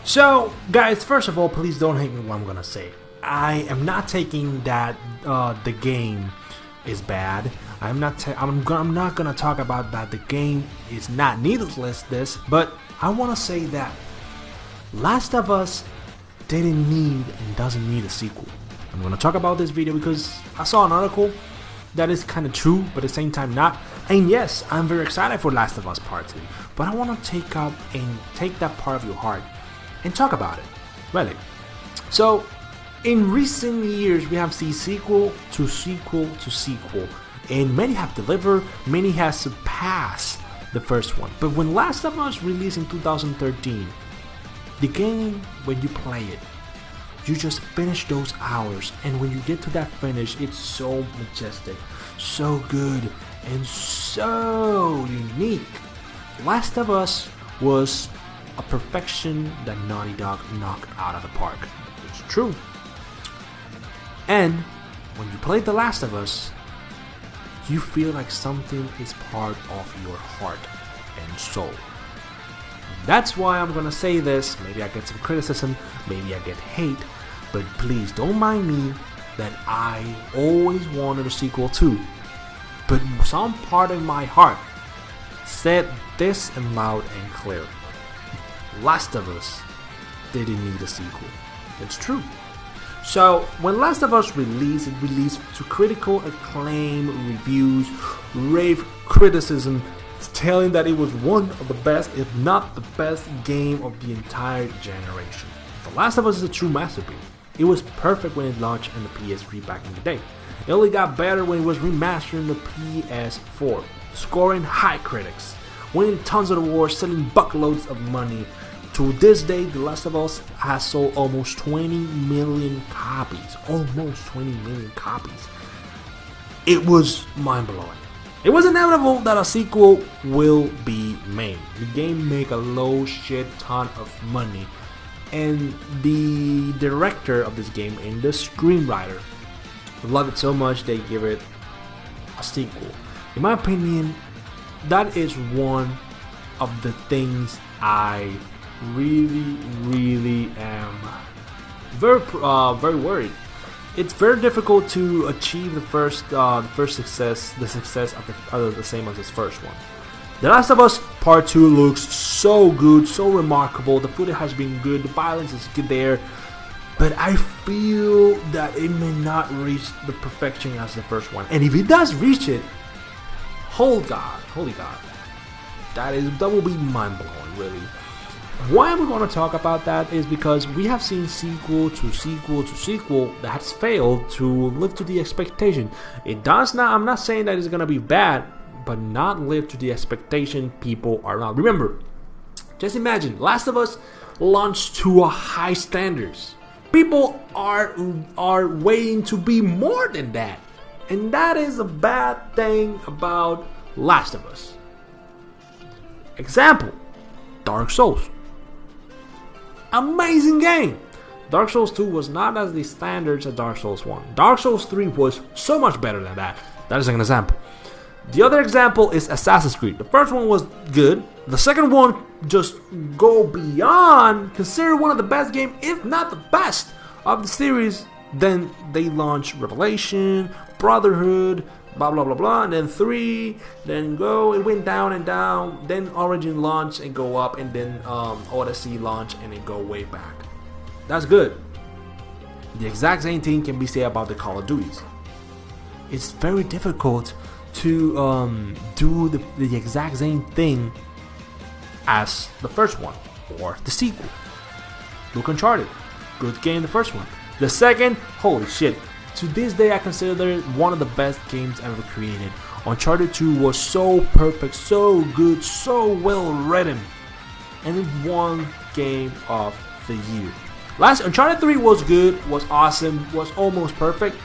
So, guys, first of all, please don't hate me what I'm gonna say. I am not taking that the game is bad. I'm not gonna talk about that the game is not needless but I want to say that Last of Us didn't need and doesn't need a sequel. I'm gonna talk about this video because I saw an article that is kind of true, but at the same time not. And yes, I'm very excited for Last of Us Part 2, but I want to take that part of your heart and talk about it. Really. So, in recent years, we have seen sequel to sequel to sequel, and many have delivered, many have surpassed the first one. But when Last of Us released in 2013, the game, when you play it, you just finish those hours, and when you get to that finish, it's so majestic, so good, and so unique. Last of Us was a perfection that Naughty Dog knocked out of the park. It's true. And when you play The Last of Us, you feel like something is part of your heart and soul. That's why I'm gonna say this. Maybe I get some criticism, maybe I get hate, but please don't mind me that I always wanted a sequel too. But some part of my heart said this loud and clear. Last of Us didn't need a sequel. It's true. So when Last of Us released, it released to critical acclaim, reviews, rave criticism, telling that it was one of the best, if not the best game of the entire generation. The Last of Us is a true masterpiece. It was perfect when it launched on the PS3 back in the day. It only got better when it was remastered in the PS4, scoring high critics, winning tons of awards, selling buckloads of money. To this day, The Last of Us has sold almost 20 million copies. Almost 20 million copies. It was mind-blowing. It was inevitable that a sequel will be made. The game make a low shit ton of money, and the director of this game and the screenwriter love it so much they give it a sequel. In my opinion, that is one of the things I really am very worried. It's very difficult to achieve the first success, the success of the same as this first one. The Last of Us Part 2 looks so good, so remarkable. The footage has been good, the violence is good there, but I feel that it may not reach the perfection as the first one. And if it does reach it, holy God, that will be mind blowing, really. Why we're going to talk about that is because we have seen sequel to sequel to sequel that has failed to live to the expectation. It does not. I'm not saying that it's going to be bad, but not live to the expectation people are not. Remember, just imagine, Last of Us launched to a high standards. People are waiting to be more than that, and that is a bad thing about Last of Us. Example: Dark Souls. Amazing game. Dark Souls 2 was not as the standards of Dark Souls 1. Dark Souls 3 was so much better than that. That is an example. The other example is Assassin's Creed. The first one was good. The second one just go beyond, considered one of the best games, if not the best, of the series. Then they launched Revelation, Brotherhood, blah blah blah blah, and then 3, then it went down and down, then Origin launched and go up, and then Odyssey launched and then go way back. That's good. The exact same thing can be said about the Call of Duties. It's very difficult to do the exact same thing as the first one or the sequel. Look, Uncharted, good game, the first one. The second, holy shit. To this day, I consider it one of the best games ever created. Uncharted 2 was so perfect, so good, so well written, and it won Game of the Year. Uncharted 3 was good, was awesome, was almost perfect,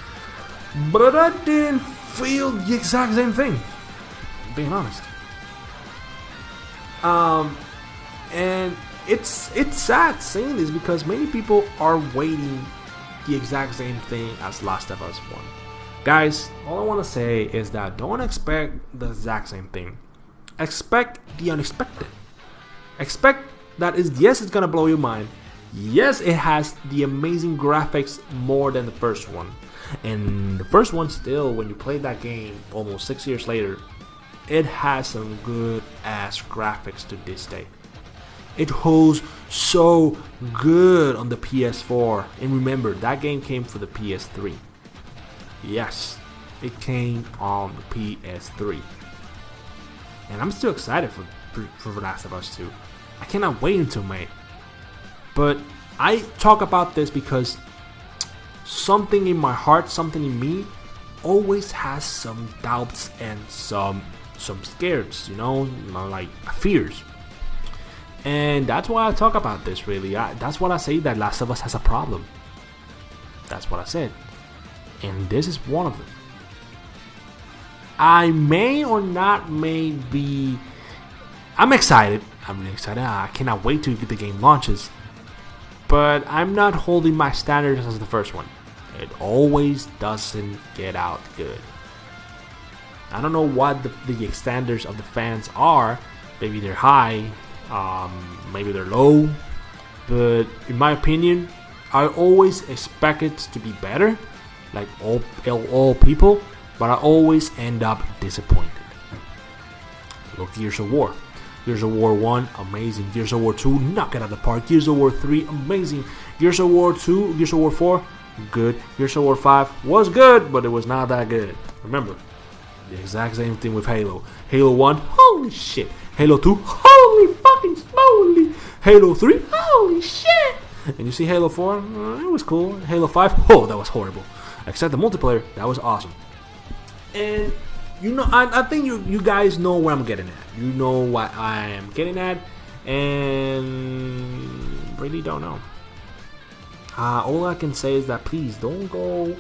but I didn't feel the exact same thing, being honest. And it's sad seeing this because many people are waiting the exact same thing as Last of Us 1. Guys, all I want to say is that don't expect the exact same thing. Expect the unexpected. Expect that yes, it's gonna blow your mind, Yes, it has the amazing graphics more than the first one. And the first one still, when you play that game almost 6 years later, it has some good ass graphics to this day. It holds so good on the PS4. And remember, that game came for the PS3. Yes, it came on the PS3. And I'm still excited for Last of Us 2. I cannot wait until May. But I talk about this because something in my heart, something in me, always has some doubts and some scares, you know, like fears. And that's why I talk about this, really. That's what I say, that Last of Us has a problem. That's what I said. And this is one of them. I may or not may be... I'm excited. I'm really excited. I cannot wait till the game launches. But I'm not holding my standards as the first one. It always doesn't get out good. I don't know what the standards of the fans are. Maybe they're high. Maybe they're low. But in my opinion, I always expect it to be better. Like all people. But I always end up disappointed. Look, Gears of War. Gears of War 1, amazing. Gears of War 2, knock it out of the park. Gears of War 3, amazing. Gears of War 2, Gears of War 4, good. Gears of War 5 was good, but it was not that good. Remember, the exact same thing with Halo. Halo 1, holy shit. Halo 2, holy fucking smoly. Halo 3, holy shit. And you see Halo 4, it was cool. Halo 5, oh, that was horrible. Except the multiplayer, that was awesome. And you know, I think you guys know where I'm getting at. You know what I am getting at, and really don't know. All I can say is that please don't go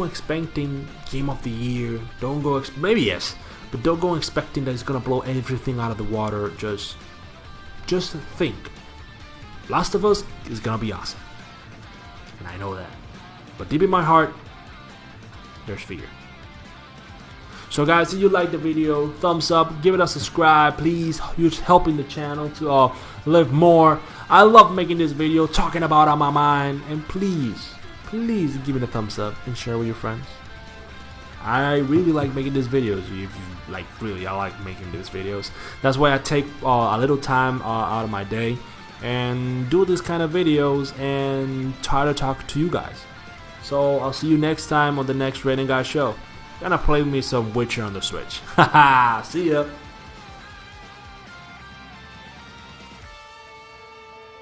expecting Game of the Year. Don't go maybe yes, but don't go expecting that it's gonna blow everything out of the water. Just think, Last of Us is gonna be awesome, and I know that. But deep in my heart, there's fear. So guys, if you like the video, thumbs up, give it a subscribe, please. You're helping the channel to live more. I love making this video, talking about on my mind, and please give it a thumbs up and share with your friends. I really like making these videos. I like making these videos. That's why I take a little time out of my day and do this kind of videos and try to talk to you guys. So I'll see you next time on the next Raiden Guy show. Gonna play me some Witcher on the Switch. Haha, see ya.